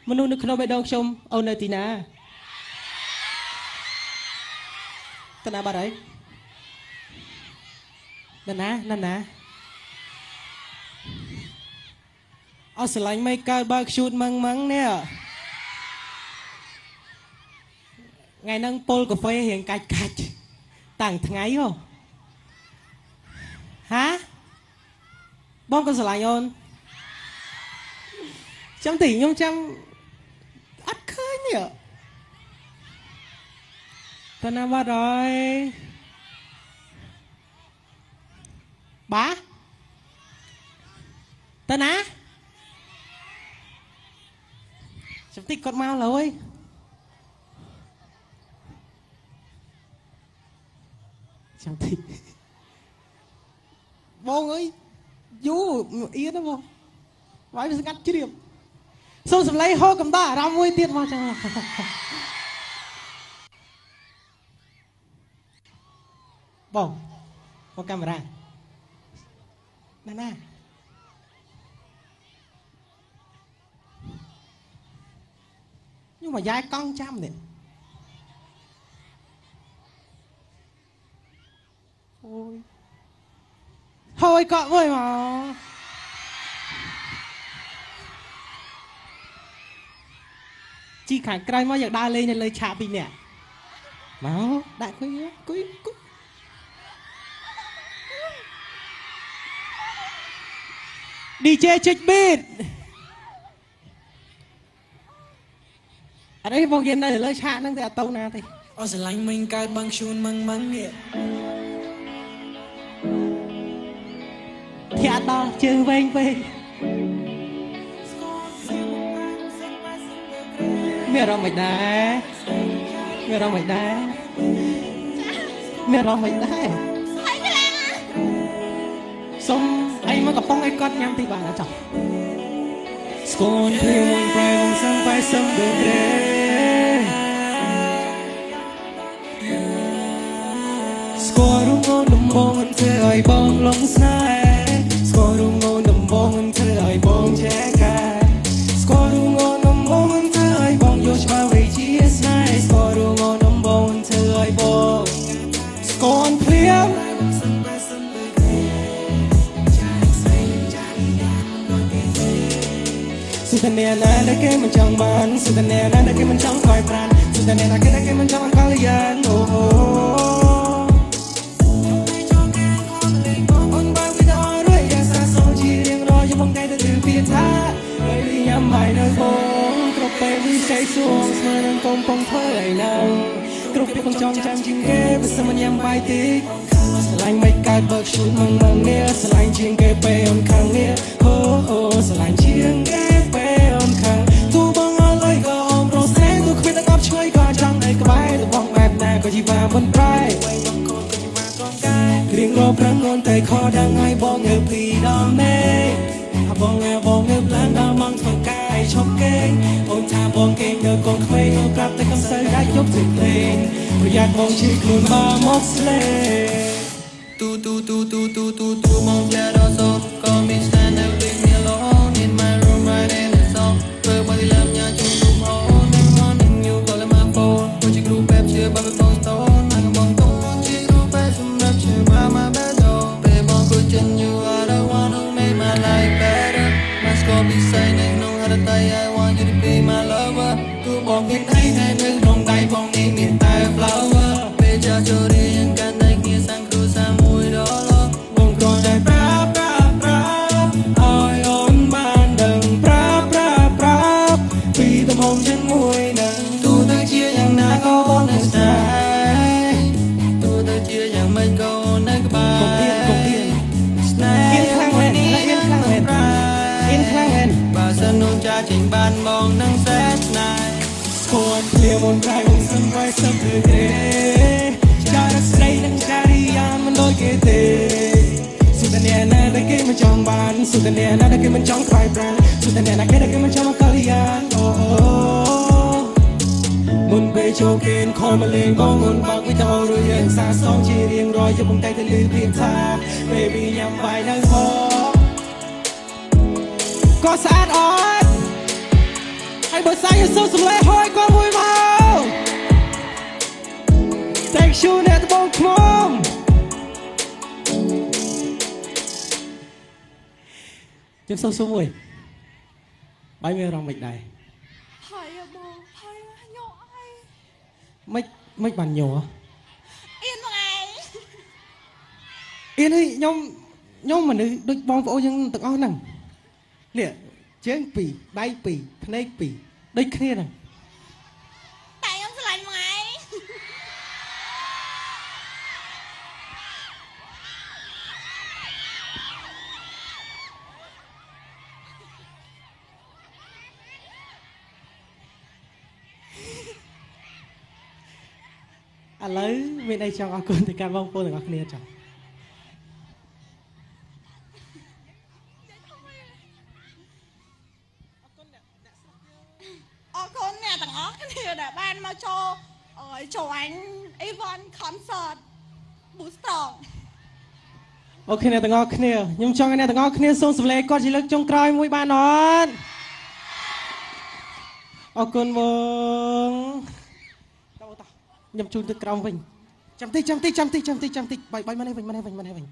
មនុស្សនៅក្នុងបេះដូងខ្ញុំអូននៅទីណាតាណាបាត់ហើយណាអស់ស្រឡាញ់មិនកើតបើខ្ជូតម៉ងនេះថ្ងៃហ្នឹងពុលកាហ្វេរៀងកាច់តាំងថ្ងៃហ៎ហាបងក៏ស្រឡាញ់អូនចាំទីខ្ញុំចាំអត់ឃើញទេតាណាបាត់ហើយបាតាណាចាំតិចគាត់មកឡើយចាំតិចបងអើយយូអៀនណាបងវាយវាស្ងាត់ជ្រាបសូមសម្លេងហូរកំដរអារម្មណ៍មួយទៀតមកចឹងបងមកកាមេរ៉ាណាnhưng mà dài con trăm này thôi cọ ơi mà chi khả cray mà giờ đa lên nên lời chạm đi nè máu đại quý DJ check beat ở đây vòng game này lời chạm năng thì tàu nào thì ở sẽ lạnh mình cài băng chun măng nè thì to chơi vênh mẹ rong mày đá xong anh mới gặp phong ai con nhắm thì bạn đã chọc Skål till mon prai vong sang pai sam do dre Skål rung ngon đầm bong ăn thơ ai bong long snai Skål rung ngon đầm bong ăn thơ ai bong che ca Skål rung ngon đầm bong ăn thơ ai bong yo chma ve chi snai Skål rung ngon đầm bong ăn thơ ai bong Skål pliam Sudah nena ada ke mencang ban Sudah nena ada ke mencang koi pran Sudah nena ada ke mencang kalian Oh On bang kita orang yang sasong jiring roh yang bangkai dari pita Baby yang main nơi bong Krop baby say suong Semenang kompong thơi nang Krop đi con chong chăm chinh ke bersama yang baik tik Selain mereka bersyuk mengmangnya Selain ching ke peon kangnya Oh selain ching ke tu bang alai ga om ro se tu khwet ngap choi ga chang ai ka bai tu bangបែបណាក៏ជីវ៉ាមិនប្រែគ្រៀងរកប្រាំងនតែខដឹងឲ្យបងងើបពីដំណេបងងើបឡើងដល់ម៉ងធ្វើកាយឈប់គេងអូនថាបងគេងនៅកូនក្មេងអូនប្រាប់តែកំសើដាច់យប់ទៅភ្លេងប្រយ័ត្នបងជិះខ្លួនមកស្លេទូមកផ្លែរសូមក៏មាន stand and leave me alone in my room writing a song ធ្វើមកទីឡាមញ៉ាជុំរុំហូននៅមកនឹង you call my phone ពួកជាគ្រូបែបជឿបើមិនបងស្ទោនណាកំងតុងជាគ្រូបែបសម្រាប់ជឿមក my bed door ពេលបងគូចិន you are the one who made my life better my score be say នៅក្នុងហត្ថី I want you to be my lover គូបងមានអីតែនៅក្នុងដៃបងនេះមានតែ flower ពេលចាចូលរៀនកាន់តែគ្នាសាំងគ្រូសាមួយដលបងគ្រាន់តែប្រាប់ឲ្យអូនបានដឹងប្រាប់ពីទំហំฉันមួយនឹងទូទៅជាយ៉ាងណាក៏បងនៅស្នេហ៍ទូទៅជាយ៉ាងម៉េចក៏នៅក្បែរកុំទៀនស្នេហ៍ខ្លាំងមែនបើសិននោះចាចេញបានបងនឹងសែនស្នេហ៍ស្គាល់ភ្លាមនប្រៃបងសំប្រៃសំព្រឺទេចារស្រីនឹងចារីយ៉ានមិនដូចគេទេSudah nena ada ke macam ban Sudah nena ada ke macam cry brand Sudah nena ada ke macam kalian Oh Mun bay chokin call mà lên bong mun bang với tao rồi hiện xa song chỉ riêng rồi cho bông tay tay lưỡi biển xa Baby nhắm bài nơi phố Có sát ớt ហើយបើសាយសូមសម្លេងហួយគាត់មួយមក Thank you អ្នកត្បូងឃ្មុំខ្ញុំសូមសួរមួយបាយមានអារម្មណ៍មិនដែរ ហើយបងហើយញោអី មិនបានញ័រ អៀនបងឯង អៀនហើយខ្ញុំមនុស្សដូចបងប្អូនយើងទាំងអស់ហ្នឹងនេះជើងពីរដៃពីរភ្នែកពីរដូចគ្នាហ្នឹង តែខ្ញុំស្រឡាញ់បងឯង ឥឡូវមានអីចង់អរគុណទៅកាន់បងប្អូនទាំងអស់គ្នាចុះ អរគុណអ្នកទាំងអស់គ្នាដែលបានមកចូលចូលអញ Event Concert Booster អូខេអ្នកទាំងអស់គ្នាខ្ញុំចង់ឲ្យអ្នកទាំងអស់គ្នាសូមសម្លេងគាត់ជាលើកចុងក្រោយមួយបានអត់អរគុណបងតោះខ្ញុំជូនទៅក្រោមវិញចាំតិចបាយមកនេះវិញ